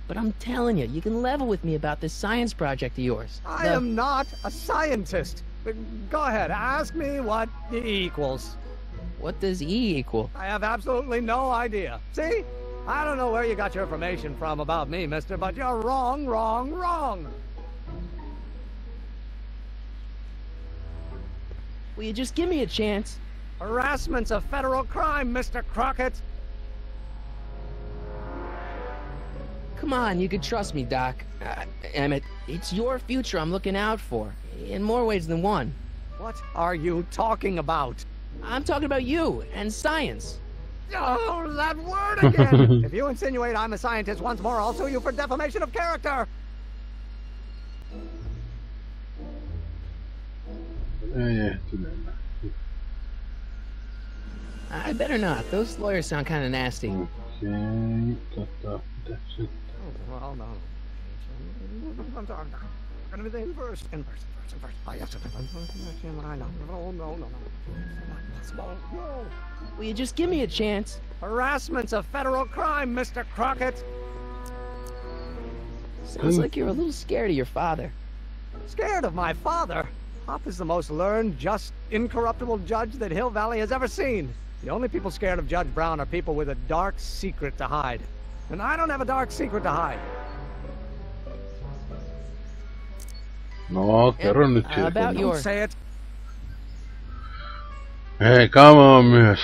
But I'm telling you, you can level with me about this science project of yours. I am not a scientist. Go ahead, ask me what E equals. What does E equal? I have absolutely no idea. See? I don't know where you got your information from about me, mister, but you're wrong, wrong, wrong. Will you just give me a chance? Harassment's a federal crime, Mr. Crockett. Come on, you can trust me, Doc. Emmett, it's your future I'm looking out for, in more ways than one. What are you talking about? I'm talking about you and science. Oh, that word again! If you insinuate I'm a scientist once more, I'll sue you for defamation of character! I better not. Those lawyers sound kind of nasty. Okei, mitäs sitten? Well, no. I'm sorry. Gonna be the inverse. Oh, yes. I know. No. Not possible. No. Will you just give me a chance? Harassment's a federal crime, Mr. Crockett. Sounds like you're a little scared of your father. Scared of my father? Pop is the most learned, just, incorruptible judge that Hill Valley has ever seen. The only people scared of Judge Brown are people with a dark secret to hide. And I don't have a dark secret to hide. No, kerro nyt siitä. About your... Don't say it. Hei, come on mies.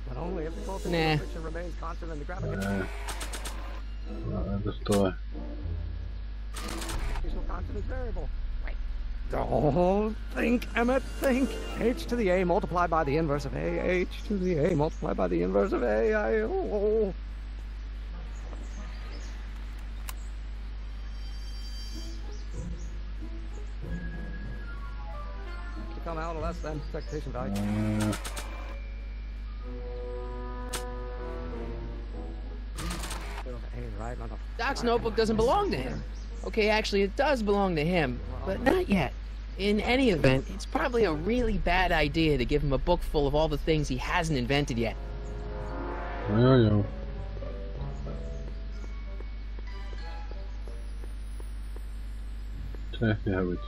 But only if the closest Nah. fiction remains constant in the gravitational Entäs toi? constant is variable. Wait. Don't think, Emmett, think. H to the A multiplied by the inverse of A. H to the A multiplied by the inverse of A. Come out less than expectation value. Doc's notebook doesn't belong to him. Okay, actually, it does belong to him, but not yet. In any event, it's probably a really bad idea to give him a book full of all the things he hasn't invented yet. Joo. Se hävitys.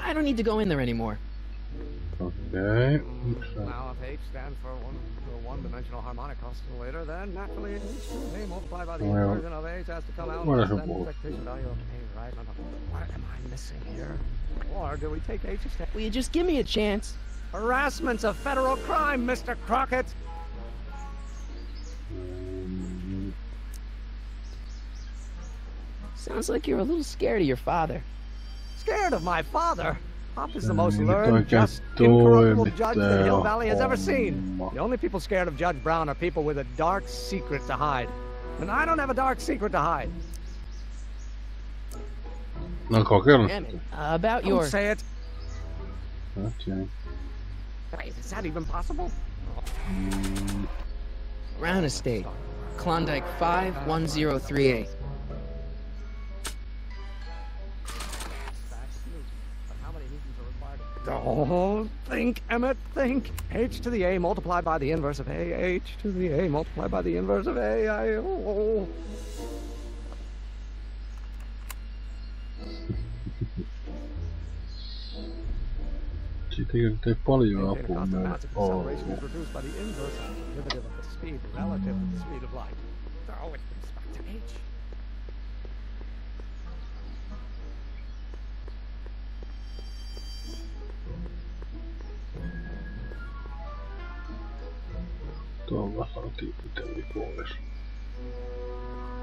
I don't need to go in there anymore. Okei. Now, if H stands for one-dimensional harmonic oscillator, then naturally H A multiplied by the inversion of H has to come out less than the expectation value of A, right? What am I missing here? Or do we take H a step? Will you just give me a chance? Harassment's a federal crime, Mr. Crockett. Sounds like you're a little scared of your father. Scared of my father? Pop is the most learned, just, incorruptible judge that Hill Valley has ever seen. The only people scared of Judge Brown are people with a dark secret to hide. And I don't have a dark secret to hide. No, kokeillaan. About Don't your... say it. Okay. Wait, is that even possible? Brown Estate. Klondike 51038. Don't think, Emmett, think. H to the A multiplied by the inverse of A. H to the A multiplied by the inverse of A. Siitäkin nyt ei paljon apua Constant meillä mass ole. acceleration is reduced by the inverse derivative of the speed relative to the speed of light. Oh, with respect to H. Tuolla saatiin itelli pois.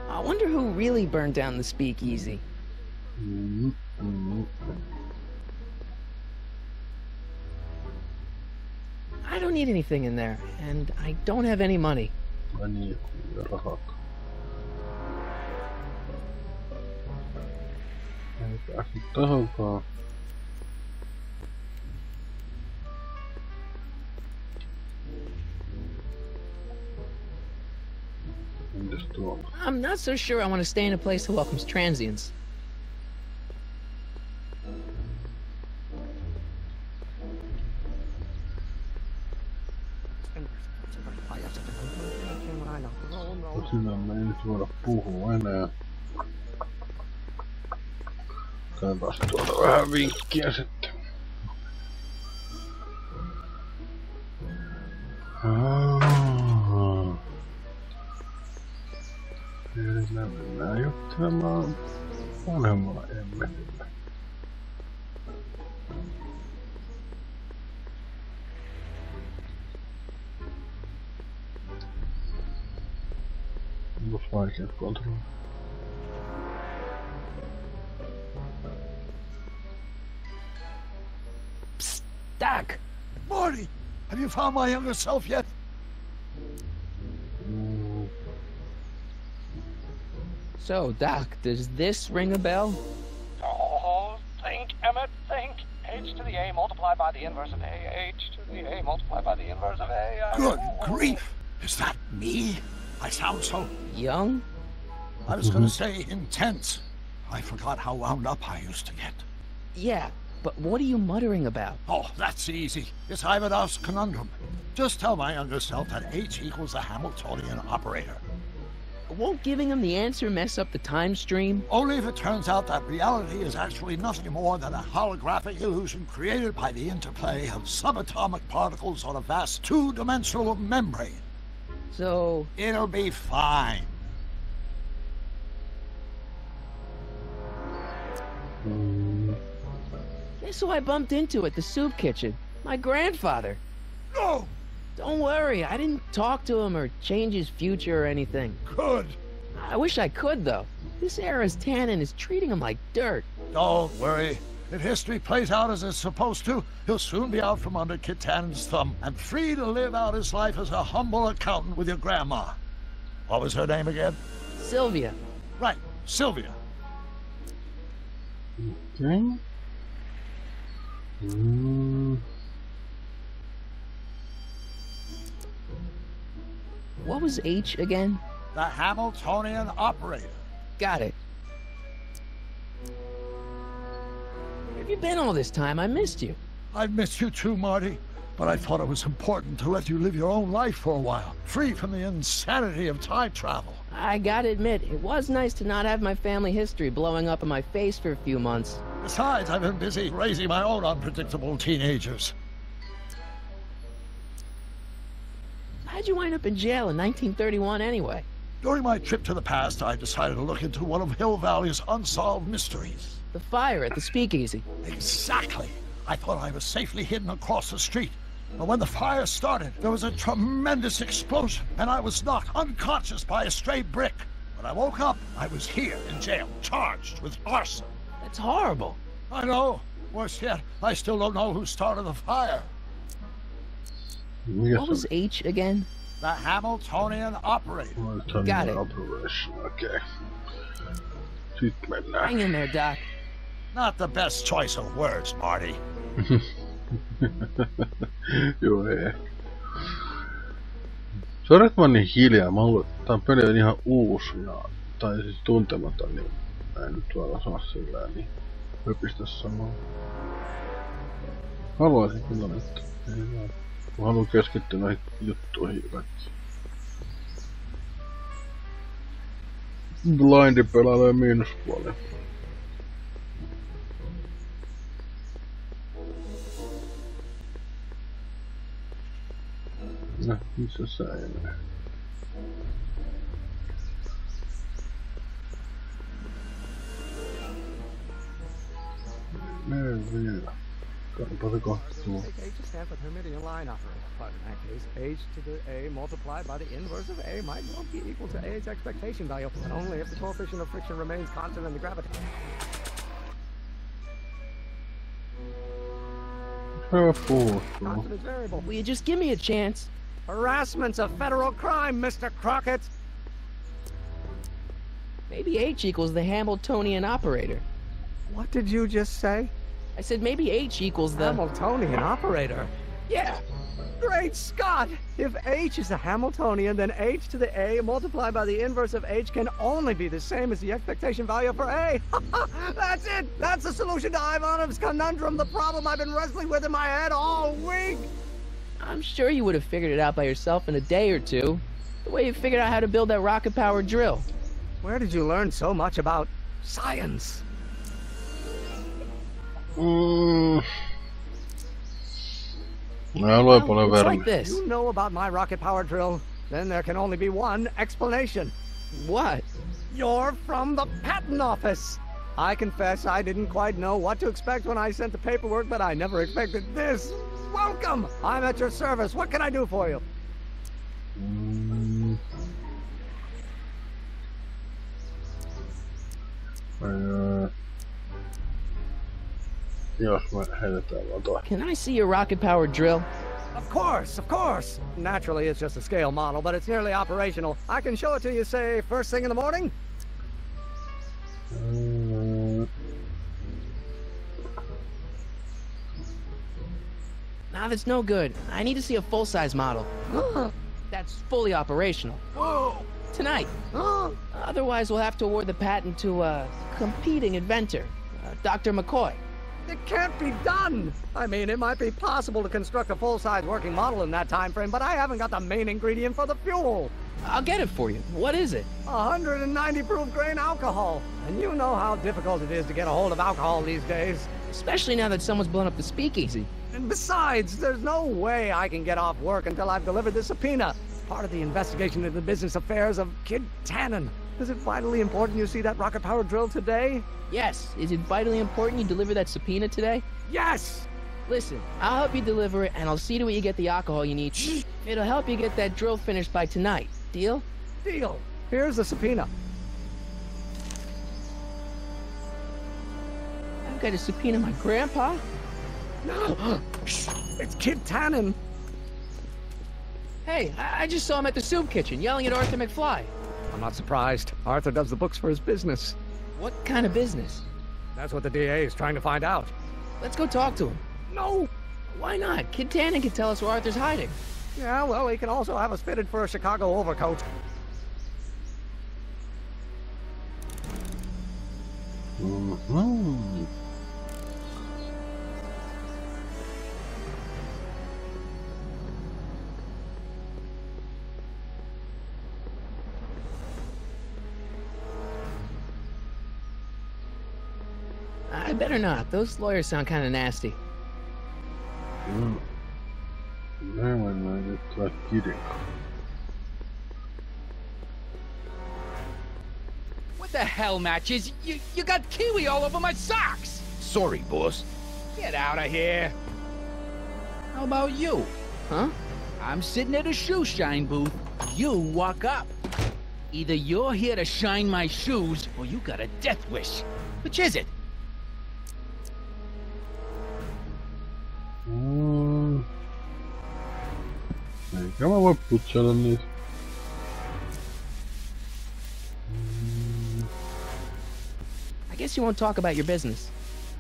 I wonder who really burned down the speakeasy. I don't need anything in there, and I don't have any money. Ai niin, ja rahat. Ei päässyt tohonkaan. Entäs tuolla? I'm not so sure I want to stay in a place that welcomes transients. Tosiaan me ei nyt voida puhua enää. Katsotaan tuolta vähän vinkkiä sitten. Eli me mennään juttelemaan vanhemmalla emmetillä. Onko vaikeat kontrollit? Psst, Doc! Marty! Have you found my younger self yet? So, Doc, does this ring a bell? Oh, think, Emmett, think. H to the A multiplied by the inverse of A. H to the A multiplied by the inverse of A. Good grief! Is that me? I sound so... Young? I was gonna say intense. I forgot how wound up I used to get. Yeah, but what are you muttering about? Oh, that's easy. It's Ivanhoff's conundrum. Just tell my younger self that H equals the Hamiltonian operator. Won't giving him the answer mess up the time stream? Only if it turns out that reality is actually nothing more than a holographic illusion created by the interplay of subatomic particles on a vast two-dimensional membrane. So... It'll be fine. Guess who I bumped into at the soup kitchen? My grandfather. No! Don't worry, I didn't talk to him or change his future or anything. Good. I wish I could, though. This era's Tannen is treating him like dirt. Don't worry. If history plays out as it's supposed to, he'll soon be out from under Kit Tannen's thumb and free to live out his life as a humble accountant with your grandma. What was her name again? Sylvia. Right, Sylvia. Okay. What was H again? The Hamiltonian operator. Got it. Where have you been all this time? I missed you. I've missed you too, Marty. But I thought it was important to let you live your own life for a while, free from the insanity of time travel. I gotta admit, it was nice to not have my family history blowing up in my face for a few months. Besides, I've been busy raising my own unpredictable teenagers. How'd you wind up in jail in 1931 anyway? During my trip to the past, I decided to look into one of Hill Valley's unsolved mysteries. The fire at the speakeasy. Exactly. I thought I was safely hidden across the street. But when the fire started, there was a tremendous explosion, and I was knocked unconscious by a stray brick. When I woke up, I was here in jail, charged with arson. That's horrible. I know. Worse yet, I still don't know who started the fire. What was H again? The Hamiltonian operator. Got it. Okay. Sitten mennään. Hang in there, Doc. Not the best choice of words, Marty. Joo, ei. Sori, että mä oon niin hiljaa. Mä luulen, että tää peli on ihan uusi tai siis tuntematon, niin mä en nyt tuolla saa sillä niin höpistä samaa. Haluaisin kyllä, mutta ei vaan. Mä haluan keskittyä noihin juttuihin kaikki. Blindi pelailee miinuspuolella. No, missä sä enää? Vielä. Kaipa se kohtuu. Take H to stand for Hermitian line operator. But in that case, H to the A multiplied by the inverse of A might well be equal to A's expectation value, but only if the coefficient of friction remains constant in the gravity. Constant is variable. Will you just give me a chance? Harassment's a federal crime, Mr. Crockett. Maybe H equals the Hamiltonian operator. What did you just say? I said maybe H equals the... Hamiltonian operator? Yeah. Great Scott! If H is a Hamiltonian, then H to the A multiplied by the inverse of H can only be the same as the expectation value for A. That's it! That's the solution to Ivanov's conundrum, the problem I've been wrestling with in my head all week! I'm sure you would have figured it out by yourself in a day or two. The way you figured out how to build that rocket-powered drill. Where did you learn so much about science? It's like this. You know about my rocket-powered drill? Then there can only be one explanation. What? You're from the patent office. I confess I didn't quite know what to expect when I sent the paperwork, but I never expected this. Welcome! I'm at your service. What can I do for you? Can I see your rocket-powered drill? Of course, of course. Naturally, it's just a scale model, but it's nearly operational. I can show it to you, say, first thing in the morning? Nah, that's no good. I need to see a full-size model. That's fully operational. Tonight. Otherwise, we'll have to award the patent to a competing inventor, Dr. McCoy. It can't be done! I mean, it might be possible to construct a full-size working model in that time frame, but I haven't got the main ingredient for the fuel. I'll get it for you. What is it? 190 proof grain alcohol. And you know how difficult it is to get a hold of alcohol these days. Especially now that someone's blown up the speakeasy. And besides, there's no way I can get off work until I've delivered the subpoena. Part of the investigation into the business affairs of Kid Tannen. Is it vitally important you see that rocket-powered drill today? Yes. Is it vitally important you deliver that subpoena today? Yes! Listen, I'll help you deliver it, and I'll see to it you get the alcohol you need. It'll help you get that drill finished by tonight. Deal? Deal. Here's the subpoena. I've got to subpoena my grandpa? No! It's Kid Tannen. Hey, I just saw him at the soup kitchen, yelling at Arthur McFly. I'm not surprised. Arthur does the books for his business. What kind of business? That's what the DA is trying to find out. Let's go talk to him. No! Why not? Kid Tannen can tell us where Arthur's hiding. Yeah, well, he can also have us fitted for a Chicago overcoat. I better not. Those lawyers sound kind of nasty. What the hell, Matches? You got kiwi all over my socks! Sorry, boss. Get out of here. How about you? Huh? I'm sitting at a shoe shine booth. You walk up. Either you're here to shine my shoes, or you got a death wish. Which is it? Eikä mä voi putsella niitä. I guess you won't talk about your business.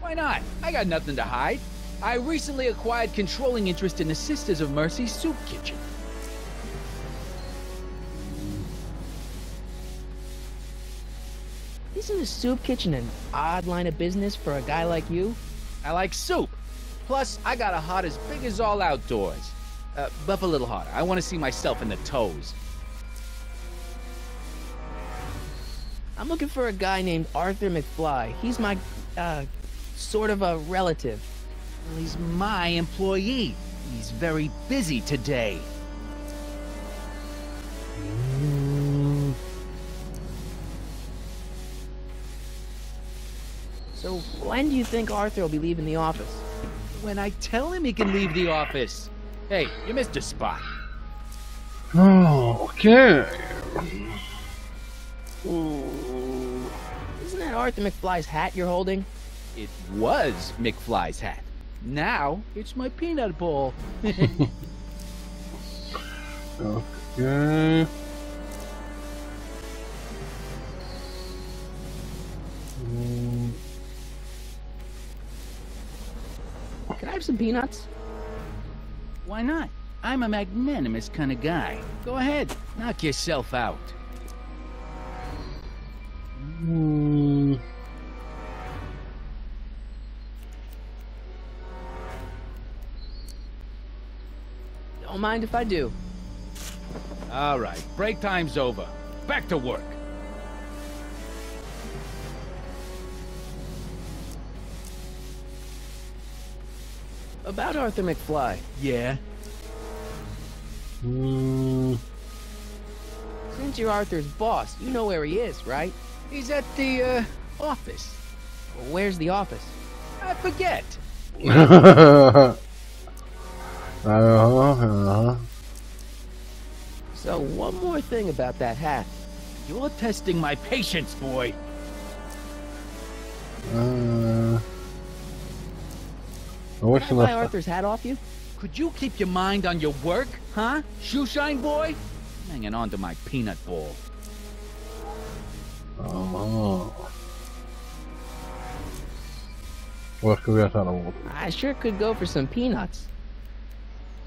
Why not? I got nothing to hide. I recently acquired controlling interest in the Sisters of Mercy soup kitchen. Isn't a soup kitchen an odd line of business for a guy like you? I like soup. Plus, I got a heart as big as all outdoors. Buff a little harder. I want to see myself in the toes. I'm looking for a guy named Arthur McFly. He's my, sort of a relative. Well, he's my employee. He's very busy today. So, when do you think Arthur will be leaving the office? When I tell him he can leave the office. Hey, you missed a spot. Oh, okay. Isn't that Arthur McFly's hat you're holding? It was McFly's hat. Now, it's my peanut bowl. Okay. Can I have some peanuts? Why not? I'm a magnanimous kind of guy. Go ahead, knock yourself out. mind if I do. All right, break time's over. Back to work. About Arthur McFly. Yeah? Since you're Arthur's boss, you know where he is, right? He's at the, office. Where's the office? I forget. So, one more thing about that hat. You're testing my patience, boy. Can I buy Arthur's hat off you? Could you keep your mind on your work, huh? Shoeshine boy? Hanging on to my peanut ball. Voisiko vielä saada muuta? I sure could go for some peanuts.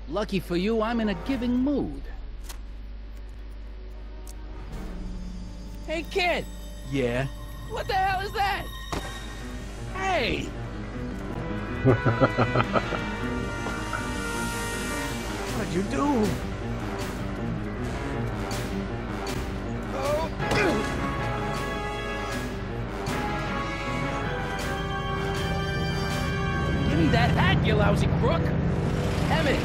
Lucky for you, I'm in a giving mood. Hey, kid! Yeah? What the hell is that? Hey! What'd you do? Give me that hat, you lousy crook! Emmett!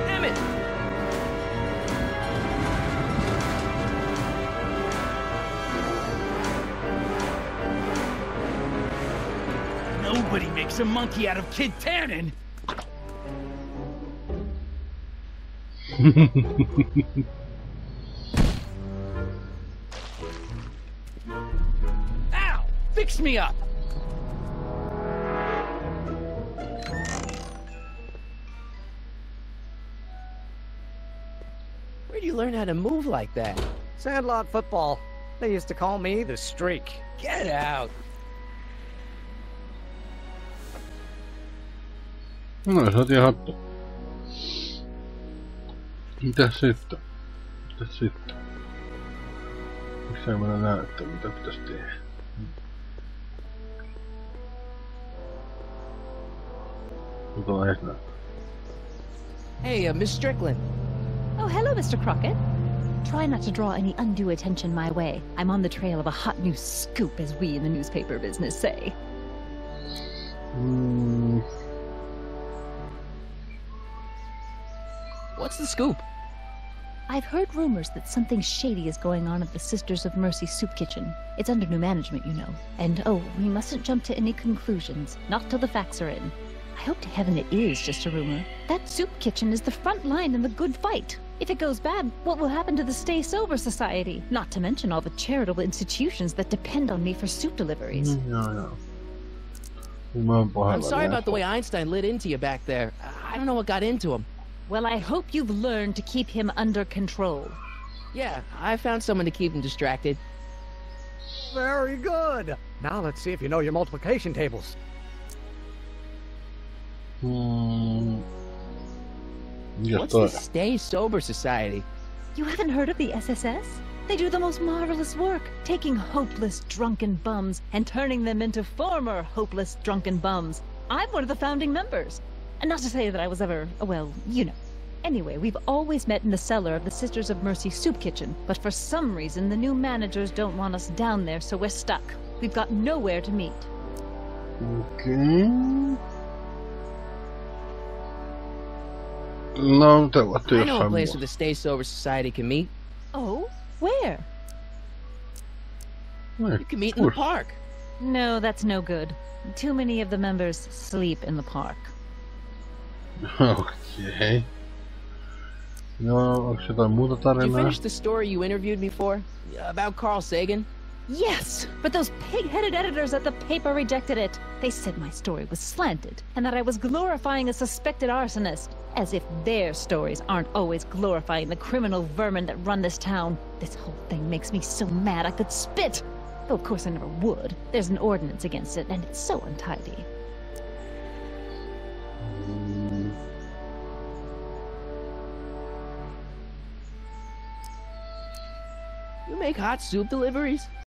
Emmett! Nobody makes a monkey out of Kid Tannen! Ow! Fix me up! Where'd you learn how to move like that? Sandlot football. They used to call me the Streak. Get out! No, saatiin hattu. Mitäs sitten? Mitäs sitten? Miksei meillä näyttää, mitä pitäis tehdä? Mitä on edes näyttää? Hey, Miss Strickland. Oh, hello, Mr. Crockett. Try not to draw any undue attention my way. I'm on the trail of a hot new scoop, as we in the newspaper business say. What's the scoop? I've heard rumors that something shady is going on at the Sisters of Mercy Soup Kitchen. It's under new management, you know. And oh, we mustn't jump to any conclusions, not till the facts are in. I hope to heaven it is just a rumor. That soup kitchen is the front line in the good fight. If it goes bad, what will happen to the Stay Sober Society? Not to mention all the charitable institutions that depend on me for soup deliveries. I'm sorry about the way Einstein lit into you back there. I don't know what got into him. Well, I hope you've learned to keep him under control. Yeah, I found someone to keep him distracted. Very good. Now let's see if you know your multiplication tables. What's the Stay Sober Society? You haven't heard of the SSS? They do the most marvelous work, taking hopeless drunken bums and turning them into former hopeless drunken bums. I'm one of the founding members. And not to say that I was ever, well, you know. Anyway, we've always met in the cellar of the Sisters of Mercy Soup Kitchen, but for some reason the new managers don't want us down there, so we're stuck. We've got nowhere to meet. Okay. No, that was I know a place where the Stay Sober Society can meet. Oh? Where? You can meet in the park. No, that's no good. Too many of the members sleep in the park. Okay. No, onko jotain muuta Did tarinaa? you finish the story you interviewed me for? About Carl Sagan? Yes, but those pig-headed editors at the paper rejected it. They said my story was slanted, and that I was glorifying a suspected arsonist. As if their stories aren't always glorifying the criminal vermin that run this town. This whole thing makes me so mad I could spit. Though of course I never would. There's an ordinance against it, and it's so untidy. make hot soup deliveries?